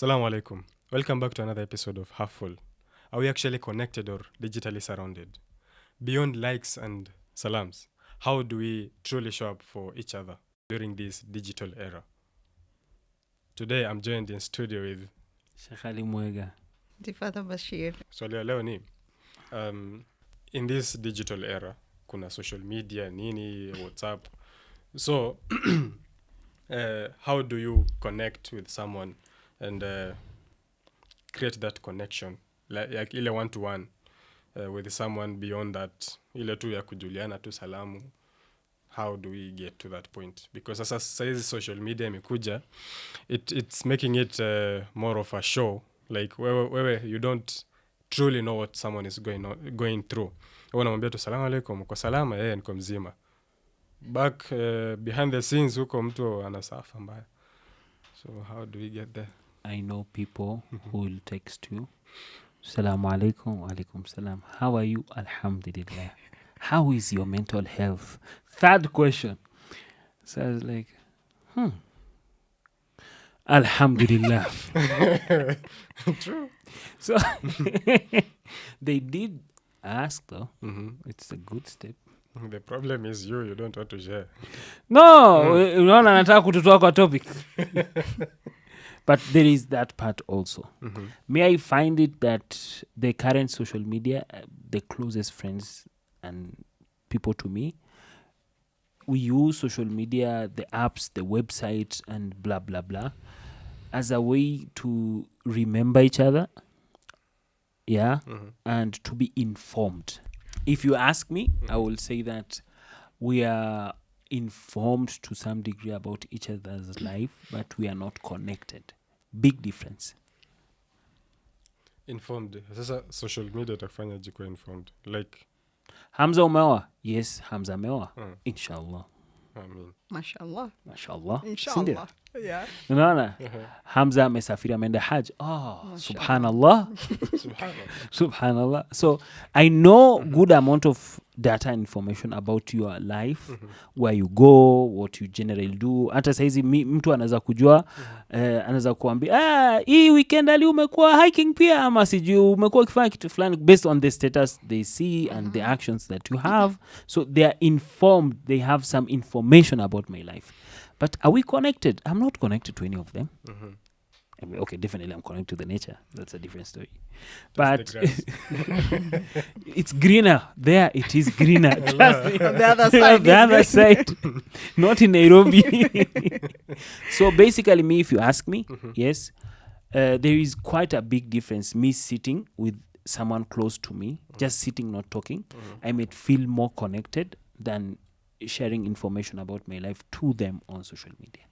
Assalamu alaikum. Welcome back to another episode of Half Full. Are we actually connected or digitally surrounded? Beyond likes and salams, how do we truly show up for each other during this digital era? Today I'm joined in studio with Sheikh Ali Mwega. Tifadha Bashir. swali ya leo ni in this digital era kuna social media nini WhatsApp. So how do you connect with someone and create that connection like ile one to one with someone beyond that ile tu ya kujuliana tu salamu? How do we get to that point? Because sasa size social media imekuja, it's making it more of a show, like wewe you don't truly know what someone is going through. Wewe unamwambia tu salamu alaykum, kwa salama, yeye niko mzima. Back behind the scenes huko mtu anasafa mbaya. So how do we get there? I know people who will text you. Assalamu alaikum, wa alaikum salam. How are you? Alhamdulillah. How is your mental health? Third question. So I was like, Alhamdulillah. True. So they did ask though. It's a good step. The problem is you don't want to share. No, unaona nataka kututoa kwa topic. But there is that part also. May I find it that the current social media, the closest friends and people to me, we use social media, the apps, the websites, and blah, blah, blah, as a way to remember each other, and to be informed. If you ask me, I will say that we are informed to some degree about each other's life, but we are not connected. Big difference. Informed. Sasa social media itakufanya jiko informed. Like Hamza umeoa? Yes, Hamza ameoa. Inshallah. I mean, Mashallah. Mashallah. Inshallah. Yeah. Unaona? Hamza amesafiri ameenda Hajj. Subhanallah. Subhanallah. So I know good amount of data and information about your life, where you go, what you generally do. Hata saizi mtu anaweza kujua, anaweza kuambia, hii weekend ali umekuwa hiking pia ama sijui umekuwa ukifanya kitu fulani, based on the status they see and the actions that you have. So they are informed, they have some information about my life. But are we connected? I'm not connected to any of them. I mean, okay, definitely I'm connected to the nature. That's a different story. But it's greener. There it is greener. Trust me. On the other side. The other side. Not in Nairobi. So basically me, if you ask me, yes, there is quite a big difference. Me sitting with someone close to me, just sitting, not talking, I might feel more connected than sharing information about my life to them on social media.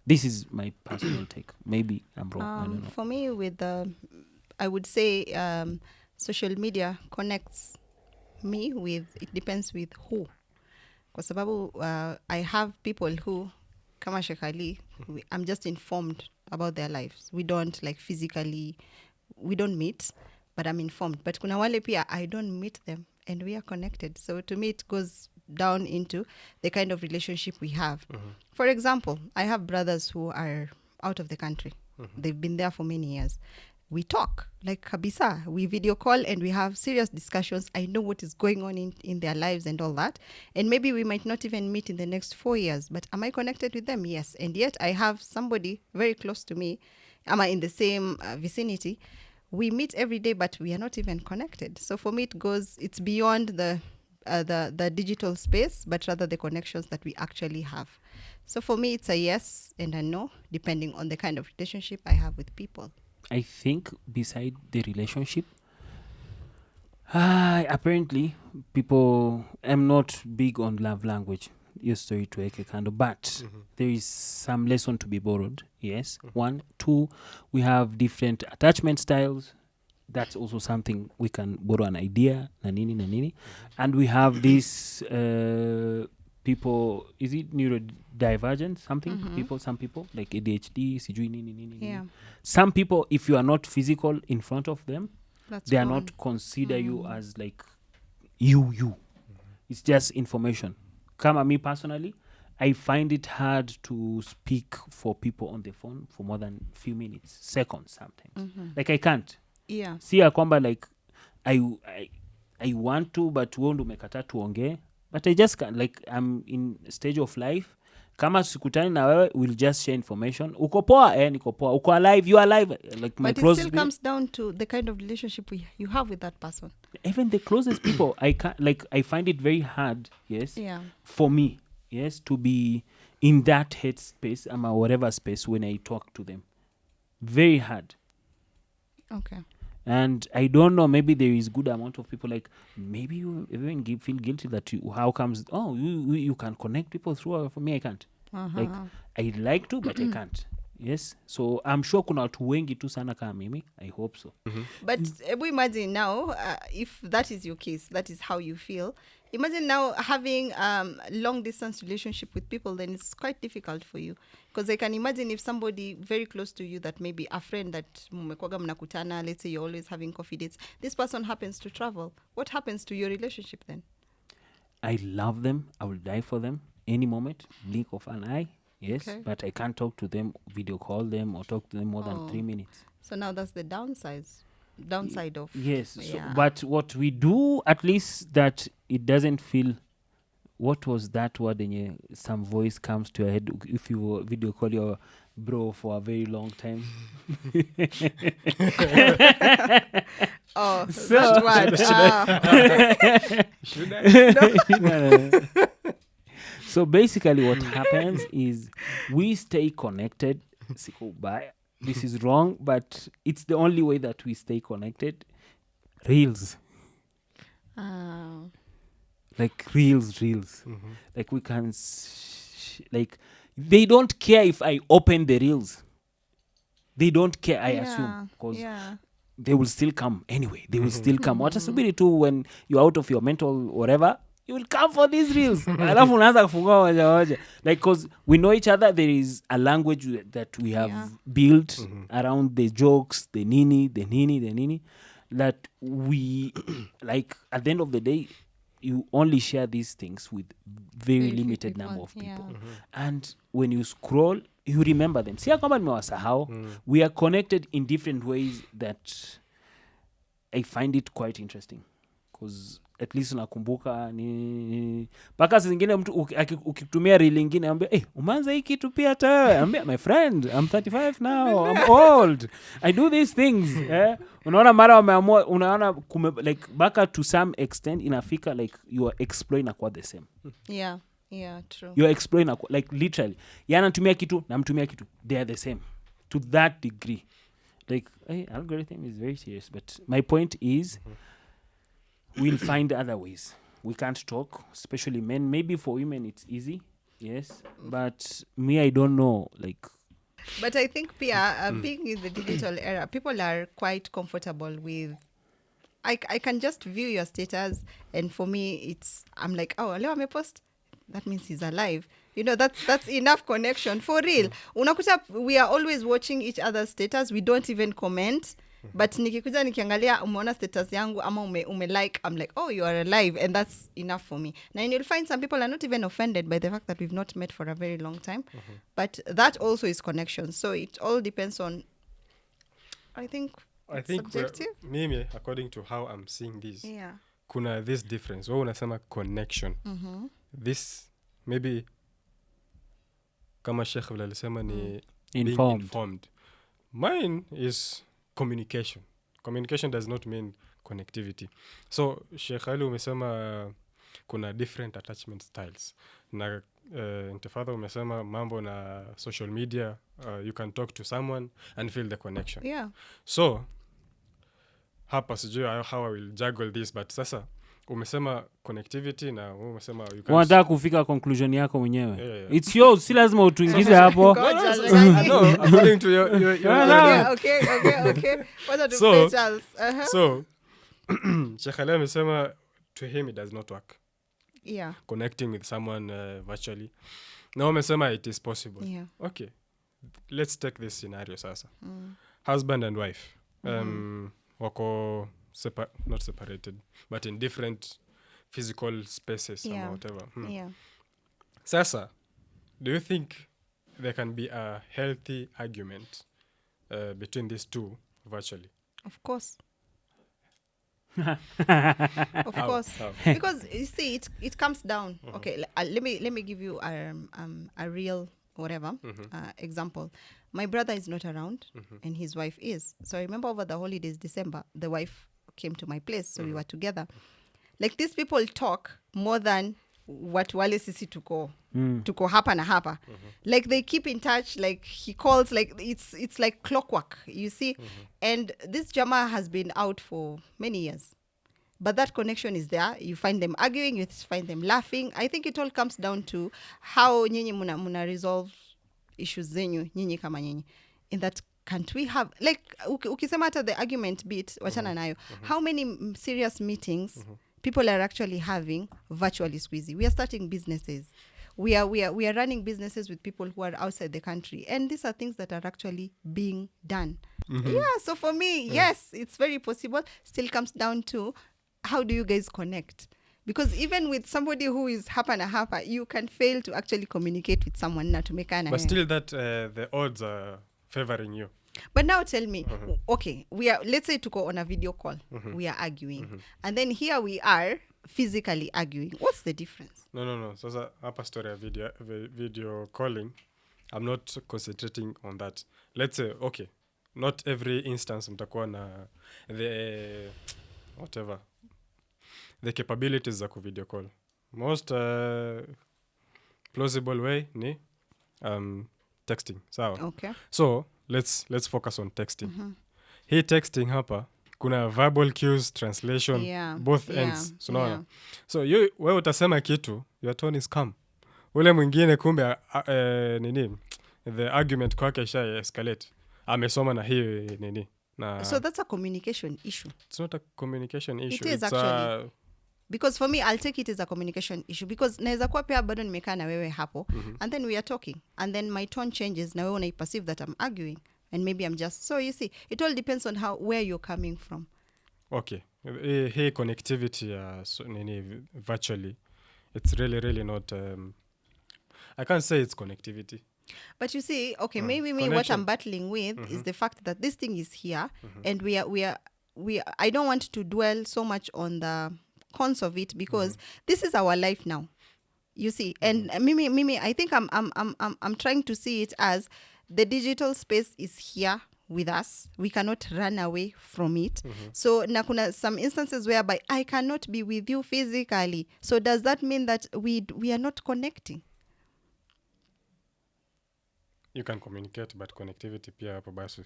This is my personal take. Maybe I'm wrong. I don't know. For me, I would say social media connects me with, it depends with who. Kwa sababu I have people who, kama Sheikh Ali, I'm just informed about their lives. We don't we don't meet, but I'm informed. But kuna wale pia, I don't meet them and we are connected. So to me, it goes down into the kind of relationship we have. For example, I have brothers who are out of the country. They've been there for many years. We talk like kabisa. We video call and we have serious discussions. I know what is going on in their lives and all that. And maybe we might not even meet in the next 4 years. But am I connected with them? Yes. And yet I have somebody very close to me. Am I in the same vicinity? We meet every day, but we are not even connected. So for me, it's beyond the digital space, but rather the connections that we actually have. So for me, it's a yes and a no, depending on the kind of relationship I have with people. I think beside the relationship, apparently people, I'm not big on love language, your story to eke kando, but there is some lesson to be borrowed. Yes. 1, 2, we have different attachment styles. That's also something we can borrow an idea, nanini. And we have this people, is it neurodivergent something? Some people like ADHD, sijui nini. Yeah. Some people, if you are not physical in front of them, they are wrong. not consider you as like you. It's just information. Kama me personally, I find it hard to speak for people on the phone for more than few minutes, seconds sometimes. Like I can't. Yeah. Si ya kwamba like I want to but wewe ndo umekataa tuongee, but I just can't. Like I'm in stage of life, kama sikutani na wewe we'll just share information. Uko poa? Niko poa. Uko alive? You are alive? Like my But it close still comes down to the kind of relationship you have with that person. even the closest people, I can't, like I find it very hard, yes, Yeah. for me, yes, to be in that head space or whatever space when I talk to them. Very hard. Okay. And I don't know, maybe there is good amount of people, like maybe you even feel guilty that how comes, you can connect people through, for me I can't. Like I like to but I can't. Yes, so I'm sure kuna watu wengi tu sana kama mimi. I hope so. But we imagine now, if that is your case, that is how you feel. Imagine now having long distance relationship with people, then it's quite difficult for you. Because I can imagine if somebody very close to you, that maybe a friend that mmekuwaga mnakutana, let's say you're always having coffee dates, this person happens to travel. What happens to your relationship then? I love them. I will die for them any moment, blink of an eye. Yes, Okay. but I can't talk to them, video call them, or talk to them more than 3 minutes. So now that's the downside of... Yes, so, Yeah. but what we do, at least that it doesn't feel... What was that word in some voice comes to your head if you video call your bro for a very long time? Oh, So- that word. Should I? No. So basically what happens is we stay connected. Siko baya. This is wrong, but it's the only way that we stay connected. Reels. Like reels. Like we can like they don't care if I open the reels. They don't care, I assume, because yeah. they will still come anyway. They will still come. Watasubiri tu when you're out of your mental whatever, you will come for these reels. Alafu unaanza kufungua moja. Like, because we know each other, there is a language that we have built around the jokes, the nini, that we, like, at the end of the day, you only share these things with very few limited people, number of people. yeah. And when you scroll, you remember them. Sia kwamba nimewasahau. We are connected in different ways that I find it quite interesting. Because at least unakumbuka ni mpaka zingine mtu ukitumia reel ingine ambia umeanza hii kitu pia hata wewe, ambia my friend I'm 35 now, I'm old, I do these things. Unaona mara wameamua, unaona like baka to some extent inafika like you are exploring akwa the same. Yeah, true. You are exploring like literally yana anatumia kitu na mtumia kitu, they are the same to that degree. Like algorithm is very serious, but my point is we'll find other ways. We can't talk, especially men. Maybe for women it's easy, yes, but me, I don't know, like. But I think Pia, being in the digital era, people are quite comfortable with... I can just view your status, and for me, I'm like, oh, leo amepost, that means he's alive. You know, that's enough connection. For real. Unakuta, we are always watching each other's status. We don't even comment. But nikikuja nikiangalia umeona status yangu ama ume like, I'm like, oh, you are alive, and that's enough for me. Now, and you'll find some people are not even offended by the fact that we've not met for a very long time. But that also is connection. So it all depends on, I think subjective. Mimi, according to how I'm seeing this, Yeah. kuna this difference. Wewe unasema connection. This maybe kama Sheikh vile alisema ni being informed. Mine is communication. Communication does not mean connectivity. So Sheikh Ali umesema kuna different attachment styles. Na Intifadha umesema mambo na social media, you can talk to someone and feel the connection. Yeah. So hapa sijui how I will juggle this, but sasa umesema connectivity na umesema you can... Unataka kufika conclusion yako mwenyewe. Yeah. It's yours, si lazima utuingize hapo. No, according to your Okay. What are the specials? So Sheikh Ali amesema to him it does not work. Yeah. Connecting with someone virtually. Na umesema it is possible. Yeah. Okay. Let's take this scenario sasa. Husband and wife. Wako not separated, but in different physical spaces or whatever. Yeah. Sasa do you think there can be a healthy argument between these two virtually? Of course. Of How? course. How? Because you see, it comes down. Okay, let me give you a real whatever example. My brother is not around, and his wife is. So I remember over the holidays, December, the wife came to my place, so we were together. Like, these people talk more than what wale sisi tuko hapa na hapa. Like, they keep in touch. Like, he calls, like it's like clockwork, you see. And this Jama has been out for many years, but that connection is there. You find them arguing, you find them laughing. I think it all comes down to how nyinyi muna resolve issues zenyu nyinyi kama nyinyi. In that, can't we have, like, ukisema hata the argument bit wachana nayo, how many serious meetings people are actually having virtually squeezy? We are starting businesses. We are running businesses with people who are outside the country, and these are things that are actually being done. Yeah, so for me, yes, it's very possible. Still comes down to how do you guys connect? Because even with somebody who is hapa na hapa, you can fail to actually communicate with someone na tumekana. But still, that the odds are favoring you. But now tell me, okay, let's say to go on a video call, we are arguing, and then here we are physically arguing. What's the difference? No. So hapa story ya video calling, I'm not concentrating on that. Let's say, okay, not every instance mtakuwa na the whatever the capabilities za ku video call. Most plausible way ni texting. Sawa. Okay. So let's focus on texting. Hii texting hapa kuna verbal cues, translation, both ends. So no. So wewe utasema kitu, your tone is calm. Ule mwingine kumbe nini, the argument kwake isha escalate. Amesoma na hii nini. So that's a communication issue. It's not a communication issue. It is actually. Because for me, I'll take it as a communication issue. Because naweza kuwa pia bado nimekaa na wewe hapo, and then we are talking, and then my tone changes, na wewe una perceive that I'm arguing, and maybe I'm just, so you see, it all depends on where you're coming from. Okay. Hey, connectivity virtually, it's really not, I can't say it's connectivity. But you see, okay, maybe what I'm battling with is the fact that this thing is here, and we are I don't want to dwell so much on the cons of it, because this is our life now, you see. And Mimi, I think I'm trying to see it as the digital space is here with us. We cannot run away from it. So na kuna some instances whereby I cannot be with you physically. So does that mean that we are not connecting? You can communicate, but connectivity pia hapo basi.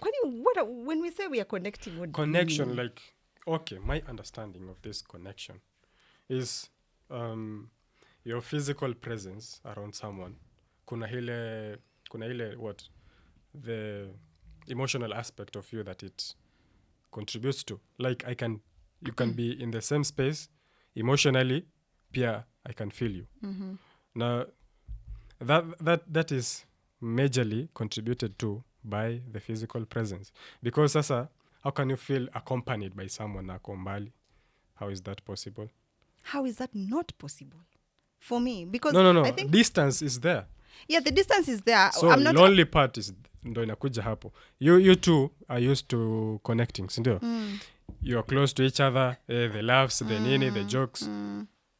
When we say we are connecting, what connection, like, okay, my understanding of this connection is your physical presence around someone. Kuna ile what, the emotional aspect of you that it contributes to. Like, you can be in the same space emotionally, pia I can feel you. Now that is majorly contributed to by the physical presence, because sasa, how can you feel accompanied by someone ako mbali? How is that possible? How is that not possible for me? Because no, I think distance is there. Yeah, the distance is there. So I'm not lonely part is ndo inakuja hapo. You two are used to connecting, sindio? You are close to each other, the laughs, the nini, the jokes.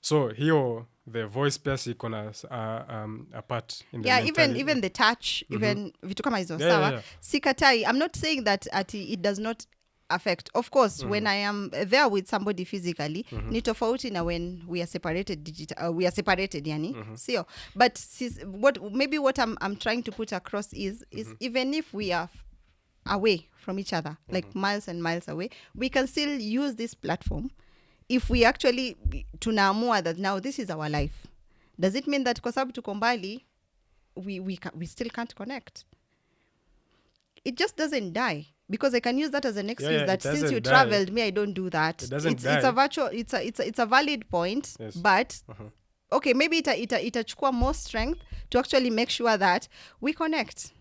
So here the voice pia iko na a part in the even the touch, even vitu kama hizo, sawa. Sikatai, I'm not saying that it does not affect. Of course, when I am there with somebody physically, ni tofauti na when we are separated yani. Sio. But what I'm trying to put across is even if we are away from each other, like miles and miles away, we can still use this platform. If we actually tunaamua that now this is our life, does it mean that kwa sababu tuko mbali we still can't connect? It just doesn't die, because I can use that as an excuse that since you traveled, me I don't do that. It's a virtual, it's a valid point, yes. But okay, maybe itachukua more strength to actually make sure that we connect.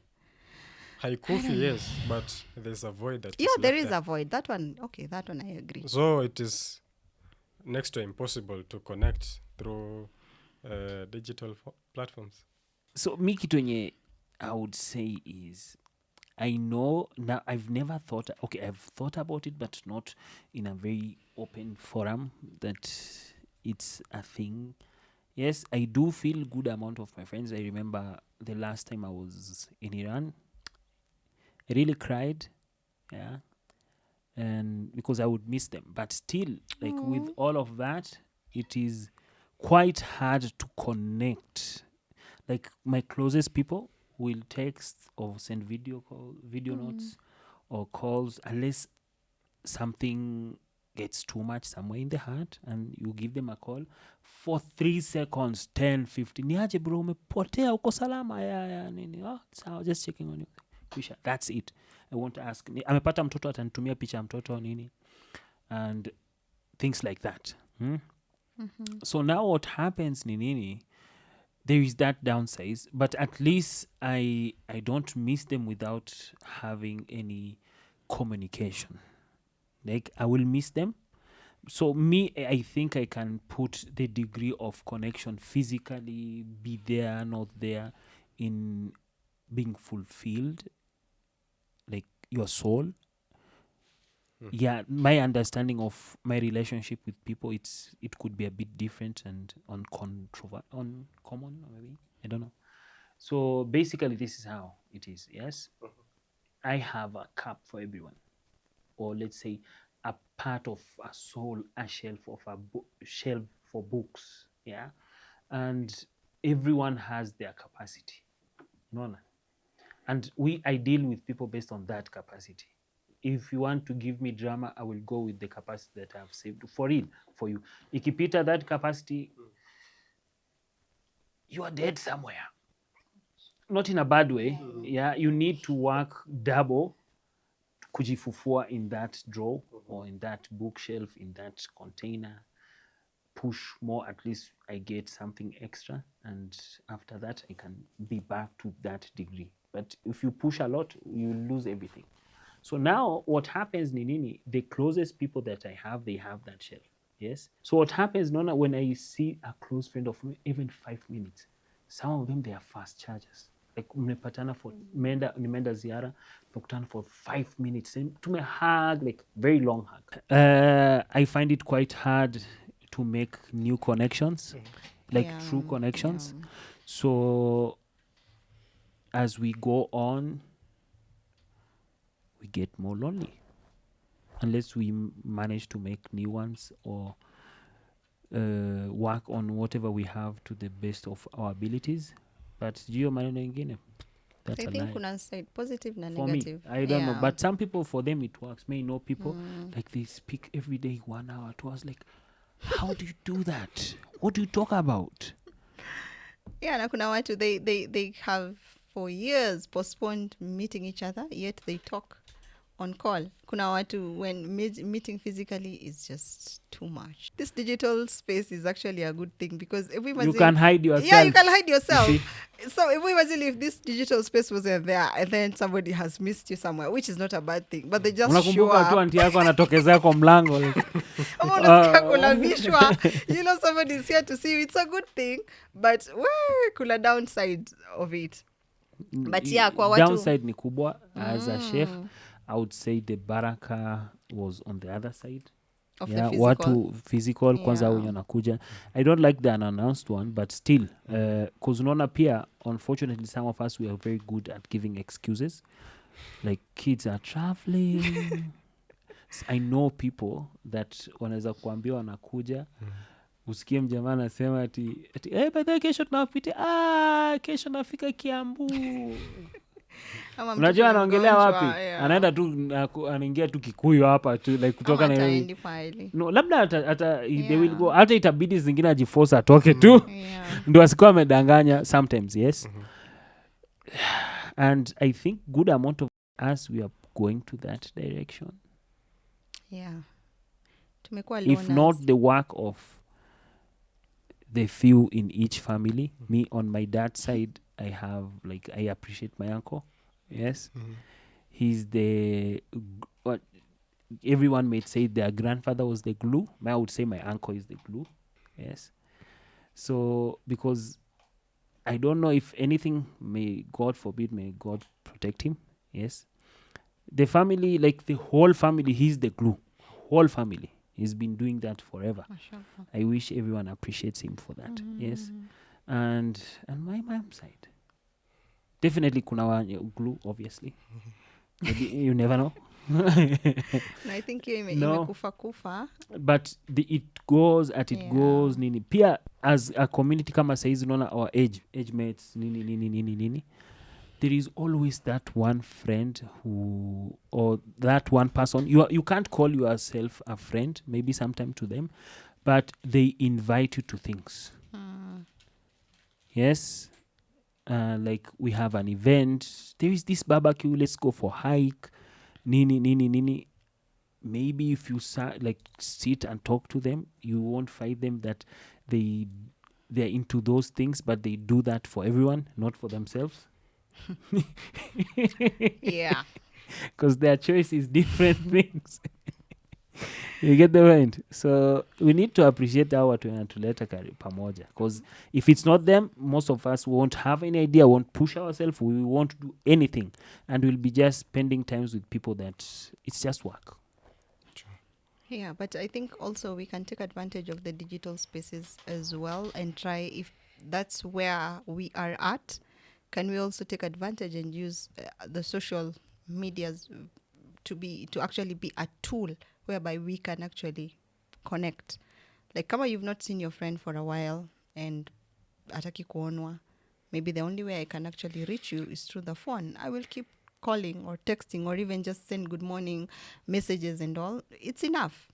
Haikufi, yes, but there's a void that there is a void. That one I agree. So it is next to impossible to connect through digital platforms. So mi kitu yenye I would say is I know now I've never thought, okay, I've thought about it, but not in a very open forum that it's a thing. Yes, I do feel good amount of my friends. I remember the last time I was in Iran, I really cried. Yeah. And because I would miss them. But still, like with all of that, it is quite hard to connect. Like my closest people will text or send video notes or calls unless something gets too much somewhere in the heart and you give them a call for 3 seconds, 10, 15. Niaje bro, umepotea uko salama ya nini. Oh, sawa, just checking on you. Kisha, that's it. I won't ask. Amepata mtoto atanitumia picha ya mtoto nini and things like that. So now what happens ni nini? There is that downside, but at least I don't miss them without having any communication. Like I will miss them. So me, I think I can put the degree of connection physically, be there, not there, in being fulfilled, like your soul. Yeah, my understanding of my relationship with people, it could be a bit different and uncommon, maybe, I don't know. So basically this is how it is. Yes, I have a cup for everyone, or let's say a part of a soul, a shelf of a shelf for books. Yeah, and everyone has their capacity. No. And I deal with people based on that capacity. If you want to give me drama, I will go with the capacity that I have saved for real for you. Ikipita that capacity, you are dead somewhere. Not in a bad way. Yeah, you need to work double kujifufua in that drawer or in that bookshelf, in that container. Push more, at least I get something extra, and after that I can be back to that degree. But if you push a lot, you lose everything. So now what happens ni nini? The closest people that I have, they have that shelf. Yes. So what happens Nona, when I see a close friend of me, even 5 minutes, some of them, they are fast chargers. Like mmepatana for nimeenda ziara, tumekutana for 5 minutes, tume hug, like very long hug. I find it quite hard to make new connections, like true connections. So as we go on, we get more lonely unless we manage to make new ones or work on whatever we have to the best of our abilities. But sijui maneno ingine, that's I a think lie. kuna side positive na For negative. me, I don't know, but some people, for them it works. May know people like they speak every day 1 hour, 2 hours. Like, how do you do that? What do you talk about? Yeah, na kuna watu they have for years postponed meeting each other, yet they talk on call. Kuna watu, when meeting physically is just too much. This digital space is actually a good thing because if we You can hide yourself. Yeah, you can hide yourself. You So if we imagine if this digital space wasn't there and then somebody has missed you somewhere, which is not a bad thing, but they just show Unakumbuka tu up. anti yako anatokezea kwa mlango like, Ama unasikia kulabishwa, you know, somebody's here to see you. It's a good thing, but kuna downside of it. But yeah, kwa watu downside ni kubwa. As a chef, I would say the baraka was on the other side. of Yeah, the physical. watu physical kwanza Yeah. wenye wanakuja. I don't like the unannounced one, but still, cause unaona pia, unfortunately, some of us, we are very good at giving excuses. Like kids are traveling. I know people that wanaweza kuambia wanakuja, usikie mjamaa anasema ati by the way, kesho tunapitia, kesho nafika Kiambu. Ama mtu Unajua ni anaongelea mgonjwa, wapi? yeah. Anaenda tu anaingia tu Kikuyu hapa tu, like kutoka Ama na ataendi pahali. no, labda hata they will Yeah. go, hata itabidi zingine ajiforce atoke tu Yeah. ndio asikuwa amedanganya sometimes. Yes. And I think good amount of us, we are going to that direction. Yeah. Tumekuwa If loners. not the work of the few in each family. Me, on my dad's side, I have, like, I appreciate my uncle. Yes. He's the what everyone may say their grandfather was the glue. I would say my uncle is the glue. Yes. So because I don't know if anything, may God forbid, may God protect him. Yes. The family, like the whole family, he's the glue. Whole family. He's been doing that forever. Mashallah. I wish everyone appreciates him for that. Yes. And my mom's side. Definitely kuna glue, obviously. Maybe you never know. No, I think hiyo No. imekufa. But it goes at it Yeah. goes nini. Pia as a community kama saizi unaona our age mates nini. There is always that one friend who, or that one person, you can't call yourself a friend, maybe sometime to them, but they invite you to things. Yes. Like we have an event, there is this barbecue, let's go for hike, nini. Maybe if you sit and talk to them, you won't find them that they're into those things, but they do that for everyone, not for themselves. Yeah. Because their choice is different things. You get the point? So we need to appreciate our watu wanatuleta pamoja, because if it's not them, most of us won't have any idea, won't push ourselves, we won't do anything, and we'll be just spending times with people that it's just work. Yeah, but I think also we can take advantage of the digital spaces as well and try, if that's where we are at, can we also take advantage and use the social medias to actually be a tool whereby we can actually connect. Like kama you've not seen your friend for a while and ataki kuonwa, maybe the only way I can actually reach you is through the phone. I will keep calling or texting or even just send good morning messages and all. It's enough.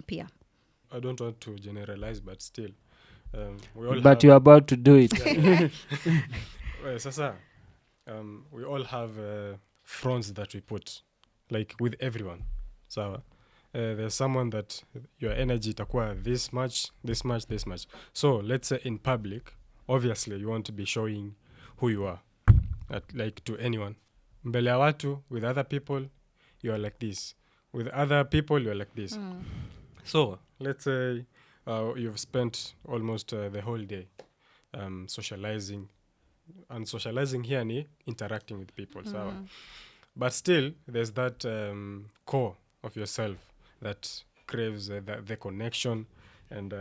Pia. I don't want to generalize, but still. We all but you're about to do it. Sasa, we all have fronts that we put, like with everyone. So there's someone that your energy itakuwa this much. So let's say in public, obviously you want to be showing who you are, like to anyone. Mbele ya watu, with other people, you are like this. With other people, you are like this. So let's say you've spent almost the whole day socializing. And socializing here ni interacting with people. So, but still, there's that core of yourself that craves the connection and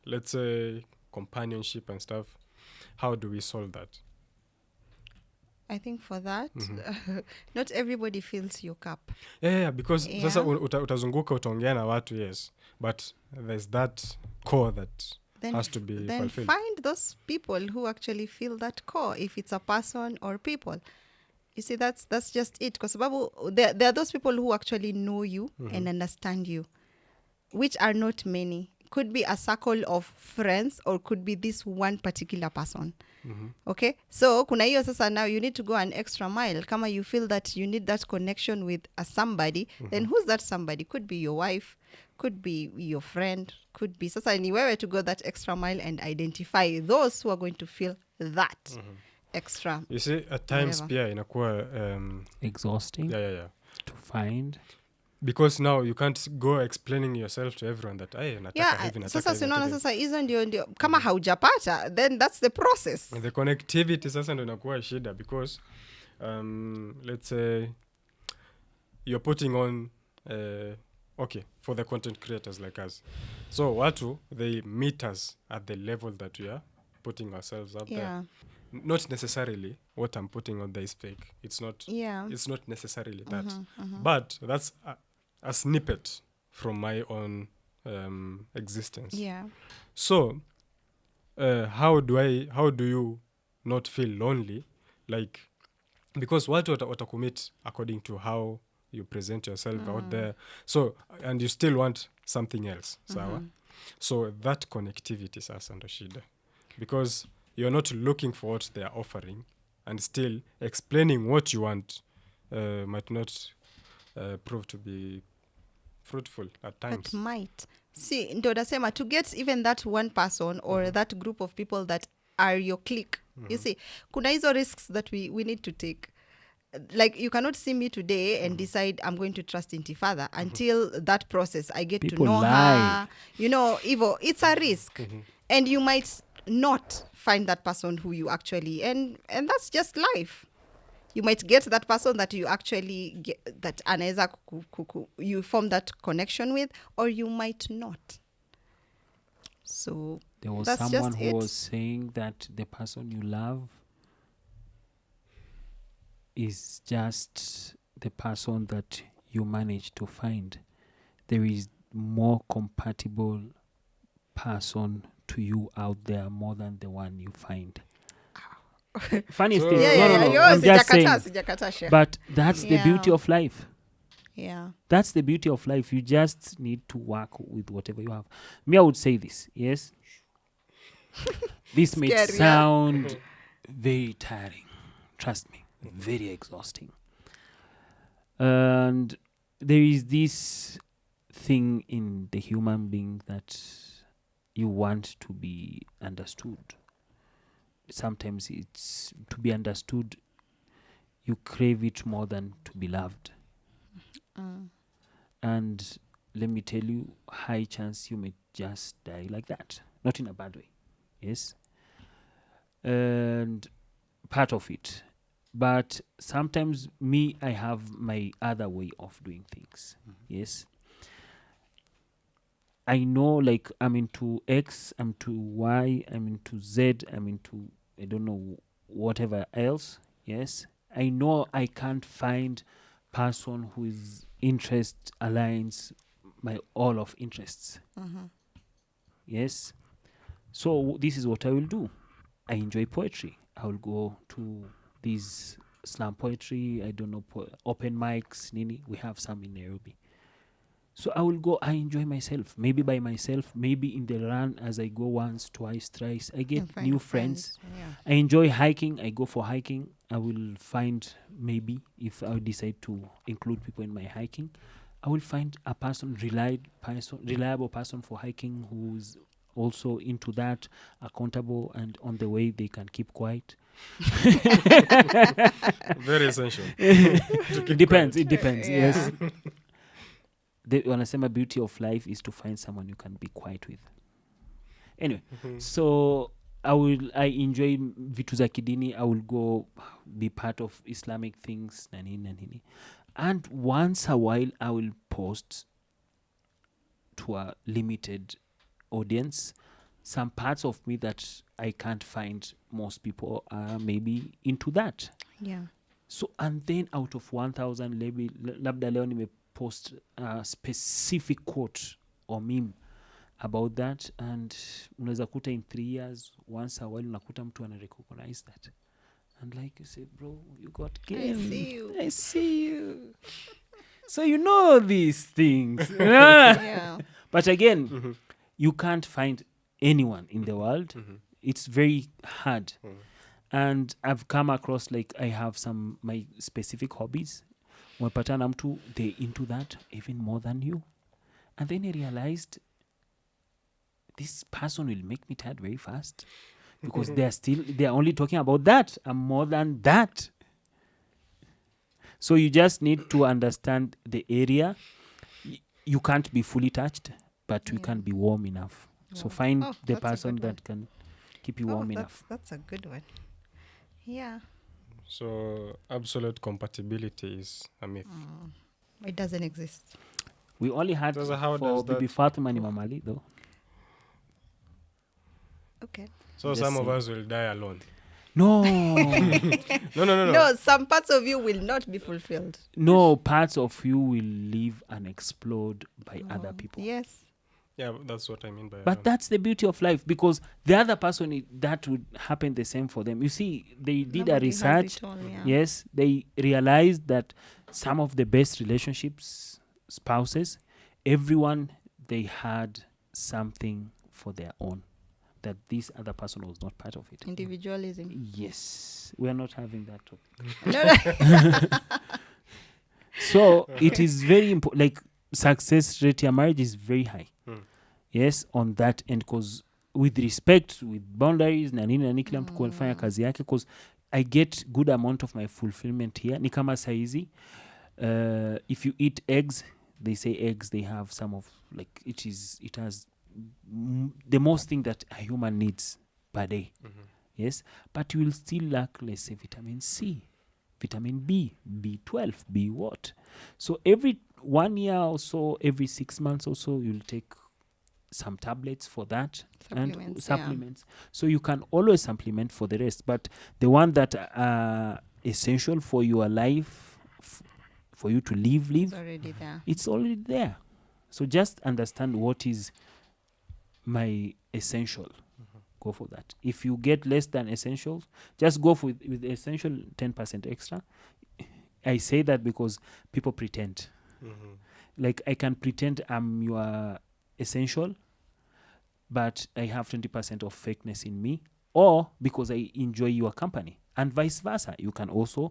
let's say companionship and stuff. How do we solve that? I think for that, not everybody fills your cup. Yeah, because sasa utazunguka utaongea na watu, yes, but there's that core that has to be fulfilled. Find those people who actually feel that core, if it's a person or people. You see, that's just it. Because there are those people who actually know you and understand you, which are not many. Could be a circle of friends or could be this one particular person. Okay? So, kuna hiyo sasa, now you need to go an extra mile. Kama you feel that you need that connection with somebody, then who's that somebody? Could be your wife, could be your friend, could be sasa ni wewe to go that extra mile and identify those who are going to feel that extra. You see, at times pia inakuwa exhausting. Yeah. To find. Because now you can't go explaining yourself to everyone that nataka hivi. Sasa sinaona sasa hizo ndio kama haujapata, then that's the process. And the connectivity sasa ndio inakuwa shida, because let's say you're putting on okay, for the content creators like us. So watu, they meet us at the level that we are putting ourselves out there. Not necessarily what I'm putting on there is fake. It's not necessarily that. But that's a snippet from my own existence. Yeah. So how do you not feel lonely? Like, because watu watacommit according to how you present yourself out there. So, and you still want something else. So that connectivity sasa ndo shida. Because you're not looking for what they are offering, and still explaining what you want might not prove to be fruitful at times. But might. See, ndo nasema, to get even that one person or that group of people that are your clique. You see, kuna hizo risks that we need to take. Like, you cannot see me today and decide I'm going to trust Intifada until that process I get people to know lie. her. You know, Ivo, it's a risk. And you might not find that person who you actually, and that's just life. You might get that person that you actually get, that anaweza you form that connection with, or you might not. So There was that's someone just who it. was saying that the person you love is just the person that you manage to find. There is more compatible person to you out there more than the one you find. Funniest So- thing. Yeah, no, yeah, I'm just saying. Sijakata, Sheikh. But that's the beauty Yeah. of life. Yeah. That's the beauty of life. You just need to work with whatever you have. Me, I would say this. Yes. This may Scary, yeah. sound very tiring. Trust me, very exhausting. And there is this thing in the human being that you want to be understood. Sometimes it's to be understood, you crave it more than to be loved. And let me tell you, high chance you may just die like that. Not in a bad way. Yes. And part of it. But sometimes me, I have my other way of doing things. Yes. I know, like, I'm into X, I'm to Y, I'm into Z, I'm into, I don't know, whatever else. Yes. I know I can't find person whose interest aligns my all of interests. Yes. So this is what I will do. I enjoy poetry. I will go to these slam poetry, I don't know, open mics, nini. We have some in Nairobi. So I will go, I enjoy myself. Maybe by myself, maybe in the run as I go once, twice, thrice. I get And find new friends. Yeah. I enjoy hiking. I go for hiking. I will find, maybe if I decide to include people in my hiking, I will find a reliable person for hiking who's also into that, accountable, and on the way they can keep quiet. Very essential. It depends. Yeah. Yes. When I say my beauty of life is to find someone you can be quiet with. Anyway, so I enjoy vitu za kidini. I will go be part of Islamic things, nani. And once a while, I will post to a limited audience some parts of me that I can't find most people are maybe into that. Yeah. So, and then out of 1,000, labda leo nimepost a specific quote or meme about that, and unaweza kuta in 3 years, once a while unakuta mtu ana recognize that. And like you say, bro, you got game. I see you. So you know these things. Yeah. But again, you can't find anyone in the world. It's very hard. And I've come across, like, I have my specific hobbies. Umepatana mtu, they into that even more than you. And then I realized this person will make me tired very fast because they're only talking about that. I'm more than that. So you just need to understand the area. You can't be fully touched, but you can be warm enough. So find the that's a person good one. that can keep you warm enough. That's a good one. Yeah. So absolute compatibility is a myth. It doesn't exist. We only had So how for does Bibi that- Fatima ni Mamali though. Okay. So Just some of saying. us will die alone. No. No, some parts of you will not be fulfilled. No, parts of you will live and explode by other people. Yes. Yeah, that's what I mean by But alone. that's the beauty of life, because the other person, that would happen the same for them. You see, they did Nobody a has research. it all, yeah. Yes, they realized that some of the best relationships, spouses, everyone, they had something for their own, that this other person was not part of it. Individualism. Yes, we are not having that topic. No. So it is very important. Like, success rate ya marriage is very high. Yes, on that end, because with respect, with boundaries, na nini kila mtu kufanya kazi yake, because I get good amount of my fulfillment here. Ni kama saizi, if you eat eggs, they say eggs, they have some of, like, it has the most thing that a human needs per day. Yes, but you will still lack, let's say, vitamin C, vitamin B, B12, B what. So every 1 year or so, every 6 months or so, you'll take some tablets for that and supplements. So you can always supplement for the rest, but the one that are essential for your life, for you to live, it's already there. So just understand what is my essential. Go for that. If you get less than essentials, just go with the essential 10% extra. I say that because people pretend. Like I can pretend I'm your essential, but I have 20% of fakeness in me, or because I enjoy your company, and vice versa. You can also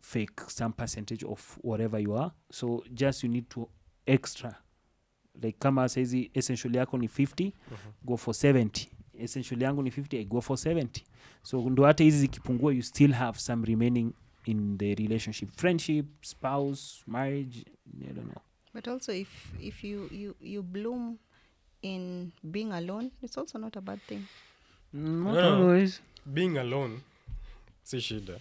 fake some percentage of whatever you are. So just you need to extra. Like kama says essential yako ni 50, go for 70. Essential yangu ni 50, I go for 70. So ndo hata hizi zikipungua, you still have some remaining in the relationship, friendship, spouse, marriage, I don't know. But also if you bloom in being alone, it's also not a bad thing. Not always. Being alone, si shida.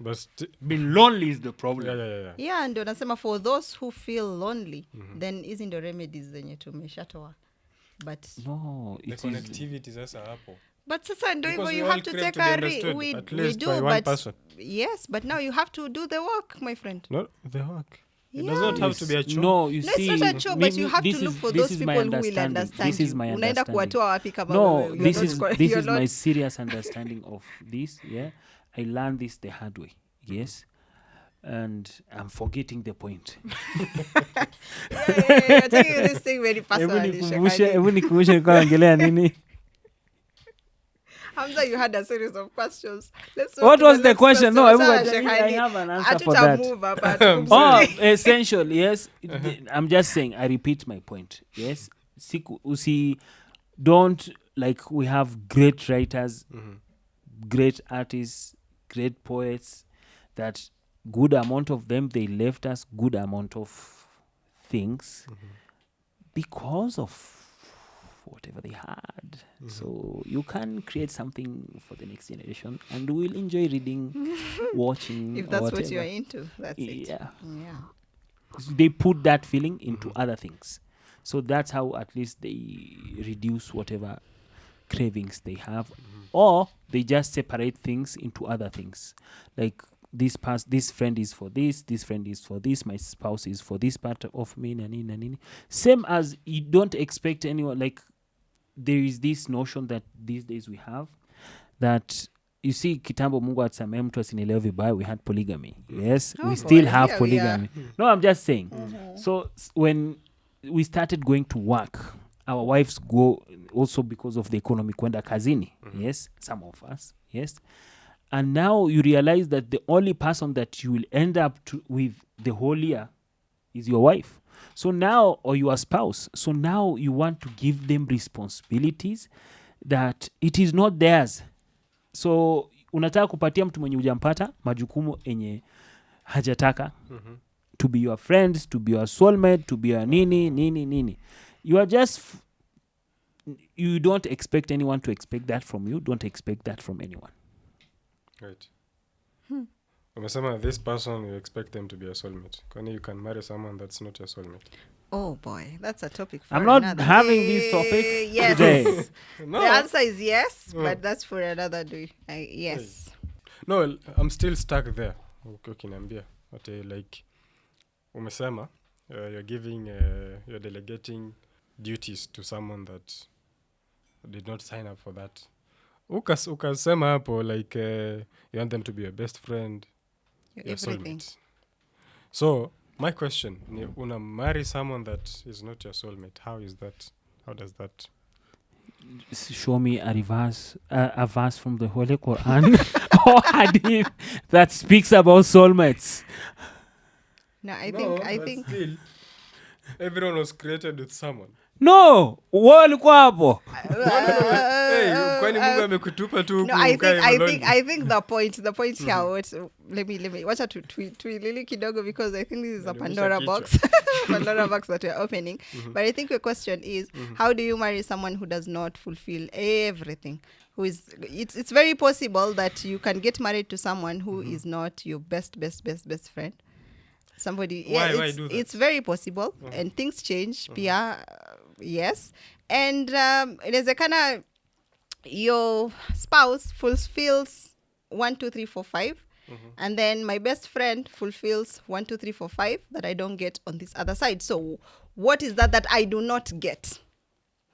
But being lonely is the problem. Yeah, ndio nasema for those who feel lonely, then isn't the remedies zenye tumeshatoa. But no, the connectivity sasa hapo. But sasa ndio hivyo, you have to take a we do, but person. Yes, but now you have to do the work, my friend. Not the work. It does not have to be a chore. No, you see, it's not a chore, but you have to look for those people who will understand. This is my Unaenda kuwatoa wapi kama no, this is my serious understanding of this. Yeah, I learned this the hard way. Yes. And I'm forgetting the point. You're taking this thing very personally. Hamza, you had a series of questions. What was the question? No, I have an answer for that. Essential, yes. I'm just saying, I repeat my point. Yes. Don't, like, we have great writers, great artists, great poets, that good amount of them, they left us good amount of things because of whatever they had. So you can create something for the next generation, and we'll enjoy reading, watching. If that's what you're into, that's it. Yeah. They put that feeling into other things. So that's how at least they reduce whatever cravings they have, or they just separate things into other things. Like this friend is for this friend is for this, my spouse is for this part of me, nani. Same as you don't expect anyone, like there is this notion that these days we have that you see kitambo Mungu atsamehe mtu asinielewe vibaya, we had polygamy. Yes, we still have polygamy. No, I'm just saying. So when we started going to work, our wives go also because of the economy kwenda kazini. Yes, some of us. Yes. And now you realize that the only person that you will end up with the whole year is your wife. So now, or your spouse. So now you want to give them responsibilities that it is not theirs. So unataka kupatia mtu mwenye hujampata majukumu enye hajataka. To be your friend, to be your soulmate, to be your nini. You are just... you don't expect anyone to expect that from you. Don't expect that from anyone. Right. Umesema this person, you expect them to be a soulmate. Kwani you can marry someone that's not your soulmate? Oh boy, that's a topic for I'm not another having this topic today. No. The answer is yes, but that's for another day. Yes. No, I'm still stuck there. Ukiniambia. Like, umesema, you're delegating duties to someone that did not sign up for that. Ukasema hapo, like, you want them to be your best friend, your soulmate. So, my question, una marry someone that is not your soulmate. How is that? How does that? Show me a verse from the Holy Quran or hadith that speaks about soulmates. No, I think still, everyone was created with someone. No, walikuwa hapo. Hey, kwani Mungu amekutupa tu huku No, I ukae think maloni? I think the point here. What? Let me. Watch out to lili kidogo, because I think this is a Pandora box, Pandora box that we're opening. But I think your question is, how do you marry someone who does not fulfill everything? Who is? It's very possible that you can get married to someone who is not your best friend. Somebody. Yeah, Why do that? It's very possible, and things change. Pia, yes, and inawezekana your spouse fulfills 1, 2, 3, 4, 5, and then my best friend fulfills 1, 2, 3, 4, 5 that I don't get on this other side. So what is that I do not get?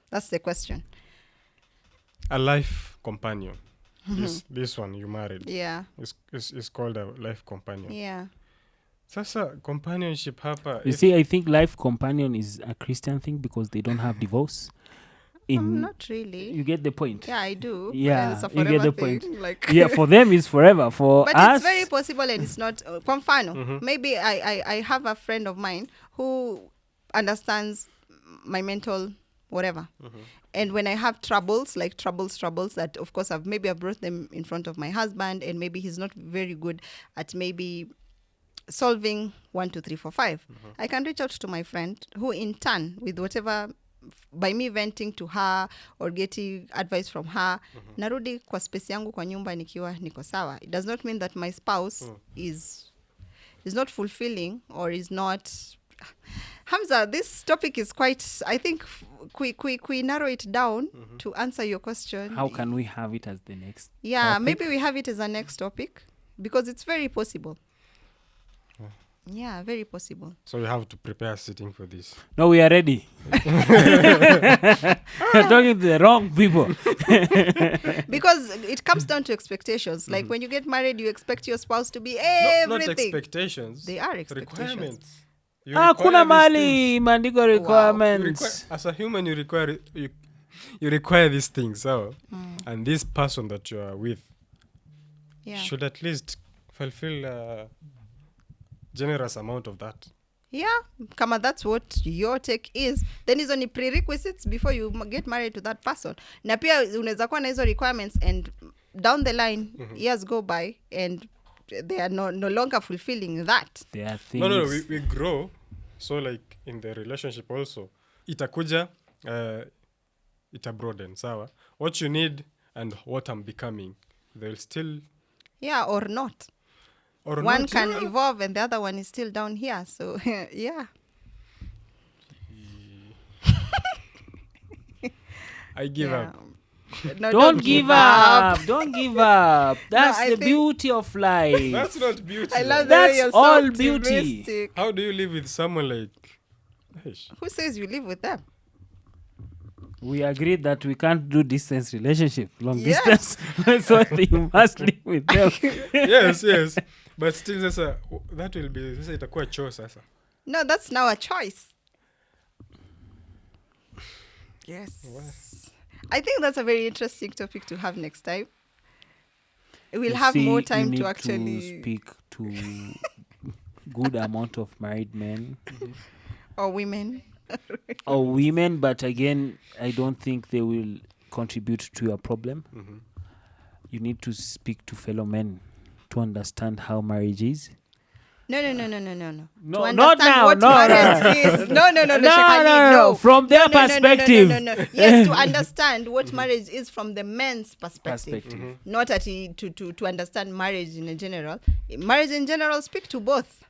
That's the question. A life companion. This one you married. Yeah. Is called a life companion. Yeah. Sasa companionship hapa. You see, I think life companion is a Christian thing because they don't have divorce. Not really. You get the point? Yeah, I do. Yeah, It's a you get the forever point. thing, like Yeah, for them it's forever. For but us, it's very possible, and it's not kwa mfano. Maybe I have a friend of mine who understands my mental whatever. And when I have troubles, like troubles that of course I've brought them in front of my husband, and maybe he's not very good at maybe solving 1, 2, 3, 4, 5. I can reach out to my friend, who in turn, with whatever, by me venting to her or getting advice from her, narudi kwa space yangu kwa nyumba nikiwa niko sawa. It does not mean that my spouse is not fulfilling or is not. Hamza, this topic is quite, I think, we narrow it down to answer your question. how can we have it as the next? Yeah, topic? maybe we have it as a next topic, because it's very possible. Yeah, very possible. So you have to prepare sitting for this. No, we are ready. You're talking to the wrong people. Because it comes down to expectations. Like when you get married, you expect your spouse to be Not everything. expectations. They are expectations. Requirements. You Kuna require these mali mandiko things. You requirements. as a human, you require these things. So, and this person that you are with Yeah. should at least fulfill a generous amount of that. Yeah, kama that's what your take is, then hizo ni prerequisites before you get married to that person. Na pia unaweza kuwa na hizo requirements, and down the line years go by and they are no longer fulfilling that. There are things. No, we grow. So like in the relationship also, itakuja, ita broaden, sawa? What you need and what I'm becoming, they'll still. Yeah, or not. Or One not, can yeah. evolve and the other one is still down here. So, yeah. I give up. No, Don't give up. Don't give up. That's I the think- beauty of life. That's not beauty. I love man. the way That's you're all so beauty. optimistic. How do you live with someone like? Eish. Who says you live with them? We agreed that we can't do distance relationship, long Yes. distance. So you must live with them. yes. But still, sasa, that will be. Sasa itakuwa choo sasa. No, that's now a choice. Yes. I think that's a very interesting topic to have next time. We'll You have see, more you time need to actually. speak to good amount of married men Or women. or women, but again, I don't think they will contribute to your problem. You need to speak to fellow men to understand how marriage is. No. No, To not understand now, what no, marriage is. No, Shekali, no. From their perspective. No. Yes, to understand what marriage is from the men's perspective. Not at to understand marriage in general. Marriage in general, speak to both.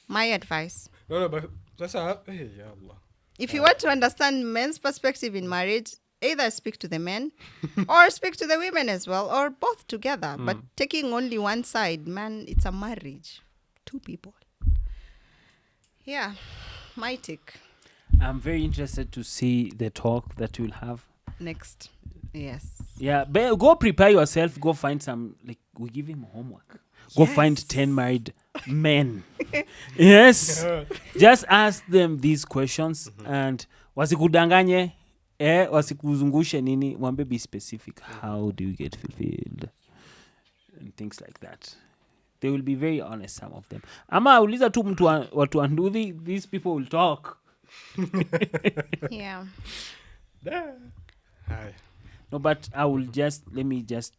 My advice. No, but sasa, hey, ya Allah. If you want to understand men's perspective in marriage, either speak to the men or speak to the women as well, or both together. But taking only one side, man, it's a marriage. Two people. Yeah, my take. I'm very interested to see the talk that you'll have. Next. Yes. Yeah, but go prepare yourself. Go find some, like, we give him homework. Go find Yes. 10 married men. Yes. Just ask them these questions and wasikudanganye, wasikuzungushe nini, mwambie be specific. How do you get fulfilled? And things like that. They will be very honest, some of them. Ama uliza tu mtu watu wa Nduthi, these people will talk. Yeah. Hi. No, but I will let me just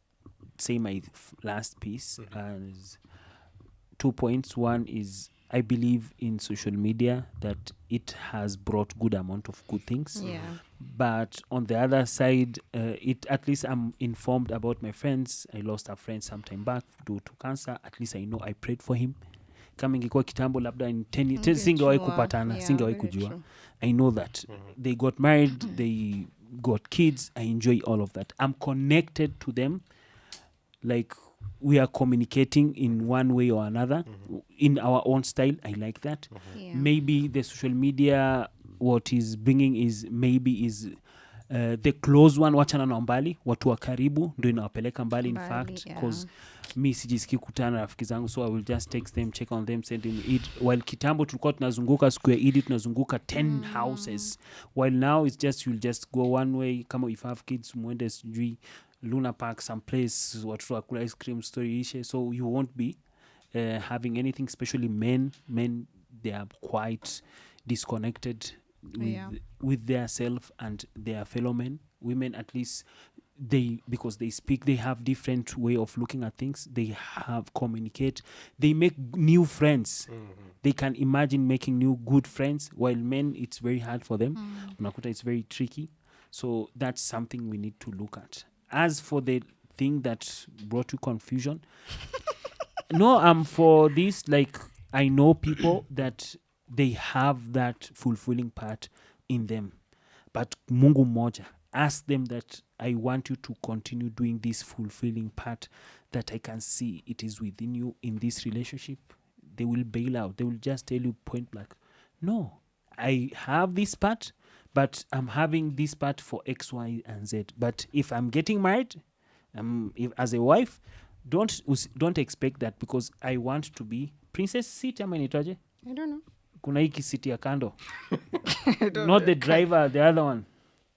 say my last piece as 2 points. One is I believe in social media that it has brought good amount of good things. Yeah. But on the other side, it at least I'm informed about my friends. I lost a friend some time back due to cancer. At least I know I prayed for him. Kama ingekuwa kitambo labda in 10 years singewahi kupatana, singewahi kujua. I know that. They got married, they got kids. I enjoy all of that. I'm connected to them. Like we are communicating in one way or another in our own style. I like that. Yeah. Maybe the social media, what is bringing is the close one, wachana na mbali, watu wa karibu ndio inawapeleka mbali in fact, because mi sijisikii kutana na rafiki zangu, so I will just text them, check on them, send them Eid. While kitambo tulikuwa tunazunguka siku ya Eid, tunazunguka 10 houses, while now it's just you'll just go one way. Kama if you have kids, mwende sijui Luna Park, some place, watu wakula ice cream, story ishe, so you won't be having anything, especially men, they are quite disconnected with their self and their fellow men. Women, at least because they speak, they have different way of looking at things. They have communicate, they make new friends. They can imagine making new good friends, while men it's very hard for them. Unakuta it's very tricky. So that's something we need to look at. As for the thing that brought you confusion, no, for this, like I know people that they have that fulfilling part in them, but Mungu moja, ask them that I want you to continue doing this fulfilling part that I can see it is within you in this relationship. They will bail out. They will just tell you point blank, no, I have this part, but I'm having this part for X, Y, and Z. But if I'm getting married, as a wife, don't expect that, because I want to be princess seat. Ama inaitwaje? I don't know. Kuna hii kisiti ya kando. Not the driver, the other one.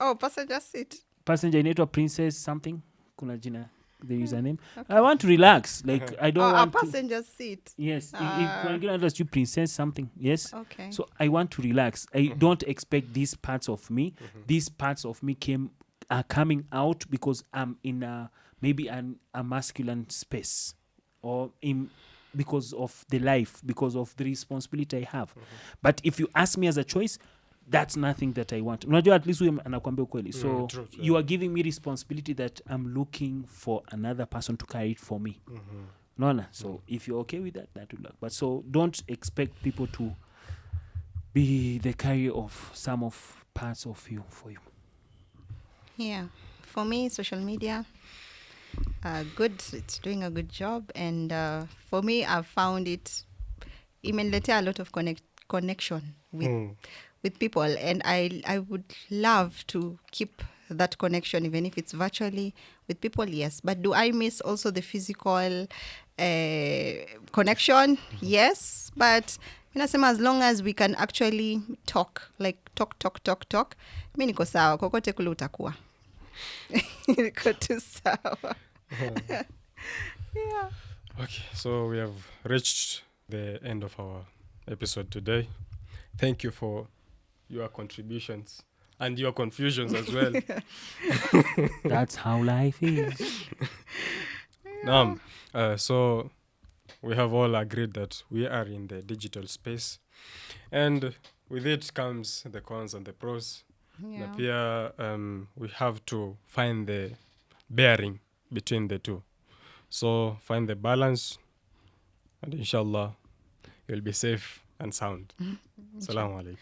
Oh, passenger seat. Passenger inaitwa princess something. Kuna jina, the username. Okay. I want to relax. Like I don't want a passenger seat. Yes. Kuna wengine wanaitwa princess something. Yes. Okay. So I want to relax. I don't expect these parts of me. These parts of me are coming out because I'm in maybe a masculine space, or because of the life, because of the responsibility I have. But if you ask me as a choice, that's nothing that I want. Unajua, at least huyo anakuambia ukweli. So true. You are giving me responsibility that I'm looking for another person to carry it for me. No. So if you're okay with that will work. But so don't expect people to be the carrier of some of parts of you for you. Yeah. For me, social media, good. It's doing a good job. And for me, I've found it imeniletea a lot of connection with people. And I would love to keep that connection, even if it's virtually with people, yes. But do I miss also the physical connection? Yes. But as long as we can actually talk, like talk, mi niko sawa, kokote kule utakuwa. Niko tu sawa. Yeah. Okay, so we have reached the end of our episode today. Thank you for your contributions and your confusions as well. That's how life is. So we have all agreed that we are in the digital space, and with it comes the cons and the pros. Yeah. We have to find the bearing between the two. So find the balance, and inshallah, you'll be safe and sound. Assalamu alaikum.